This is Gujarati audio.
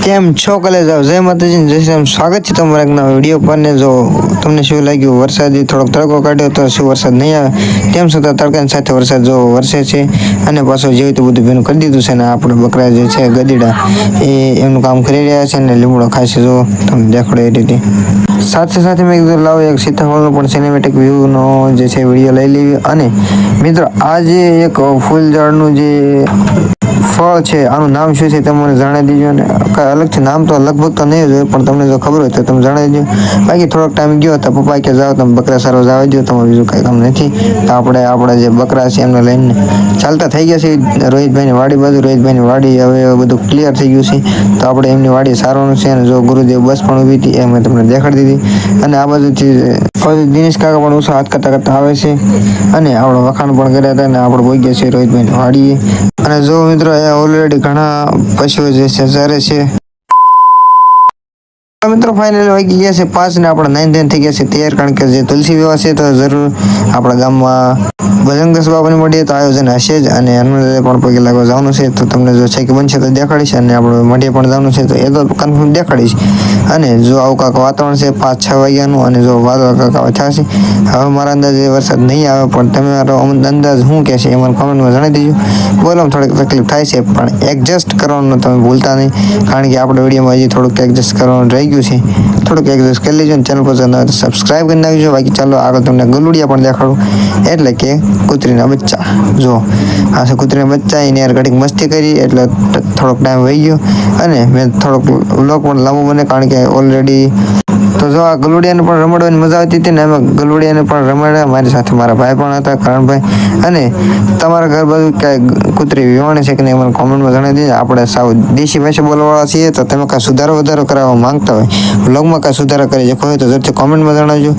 કેમ છો કલેજ આવ જય માતાજી જય શ્રી રામ સ્વાગત છે તમારા એક નવા વિડીયો પર ને જો તમને શું લાગ્યું વરસાદી થોડોક તડકો કાઢ્યો તો શું વરસાદ નહીં આવે તેમ છતાં તડકાની સાથે વરસાદ જો વરસે છે અને પાછો જેવું તો બધું ભેનું કરી દીધું છે ને આપણે બકરા જે છે ગદીડા એ એમનું કામ કરી રહ્યા છે ને લીમડો ખાય છે જો તમને દેખાડો એ રીતે સાથે સાથે મેં કીધું લાવો એક સીતાફળનો પણ સિનેમેટિક વ્યૂનો જે છે વિડીયો લઈ લેવી અને મિત્રો આ જે એક ફૂલ ઝાડનું જે ફળ છે આનું નામ શું છે તમને જણાવી દીજો ને અલગથી નામ તો લગભગ તો નહીં જ હોય પણ તમને જો ખબર હોય તો તમે જણાવી દો બાકી થોડોક ટાઈમ ગયો તો પપ્પા કે જાઓ તમે બકરા સારો જવા દો તમારે બીજું કાંઈ કામ નથી તો આપણા જે બકરા છે એમને લઈને ચાલતા થઈ ગયા છે રોહિતભાઈની વાડી બાજુ રોહિતભાઈની વાડી હવે બધું ક્લિયર થઈ ગયું છે તો આપણે એમની વાડી સારવાનું છે અને જો ગુરુદેવ બસ પણ ઊભી હતી એ મેં તમને દેખાડી દીધી અને આ બાજુથી દિનેશ કાકા પણ ઓછા હાથ કરતા આવે છે અને આપણે વખાણ પણ કર્યા હતા અને આપણે પહોંચી ગયા છે રોહિતભાઈની વાડીએ અને જો મિત્રો અહીંયા ઓલરેડી ઘણા પશુઓ જે છે ચરે છે મિત્રો ફાઇનલી વાગી ગયા છે 5 ને આપણે 9 થઈ ગયા છે તૈયાર કારણ કે જે તુલસી વિવાહ છે તો જરૂર આપણા ગામમાં બજરંગ બાબાની મઢીએ તો આયોજન હશે જ અને હનુમાન પણ પગે લાગવા જવાનું છે તો તમને જો છે કે બનશે તો દેખાડીશ અને આપણે મઢીએ પણ જવાનું છે તો એ તો કન્ફર્મ દેખાડીશ અને જો આવું કાંક વાતાવરણ છે 5-6 વાગ્યાનું અને જો વાદળ કાંક થશે હવે મારા અંદાજે વરસાદ નહીં આવે પણ તમે મારો અંદાજ શું કહેશે એ મને કોમેન્ટમાં જણાવી દેજો બોલો થોડીક તકલીફ થાય છે પણ એડજસ્ટ કરવાનું તમે ભૂલતા નહીં કારણ કે આપણે વિડીયોમાં હજી થોડુંક એડજસ્ટ કરવાનું રહી ગયું છે થોડુંક એડજસ્ટ કરી લેજો અને ચેનલ પર તો સબસ્ક્રાઈબ કરી નાખજો બાકી ચાલો આગળ તમને ગલુડિયા પણ દેખાડું એટલે કે કૂતરીના બચ્ચા જો આ છે કૂતરીના બચ્ચા એની યાર ઘડીક મસ્તી કરી એટલે થોડોક ટાઈમ વહી ગયો અને મેં થોડોક વ્લોગ પણ લાંબો બને કારણ કે ઓલરેડી તો જો આ ગલુડિયાને પણ રમાડવાની મજા આવતી હતી ને એમાં ગલુડિયાને પણ રમાડ્યા મારી સાથે મારા ભાઈ પણ હતા કરણભાઈ અને તમારા ઘર બાજુ કાંઈ કૂતરી વિવાણી છે કે નહીં મને કોમેન્ટમાં જણાવી દેજો આપણે સાવ દેશી ભાષા બોલવાવાળા છીએ તો તમે કાંઈ સુધારો વધારો કરાવવા માંગતા હોય વ્લોગમાં કાંઈ સુધારો કરી શકો હોય તો જરૂરથી કોમેન્ટમાં જણાવજો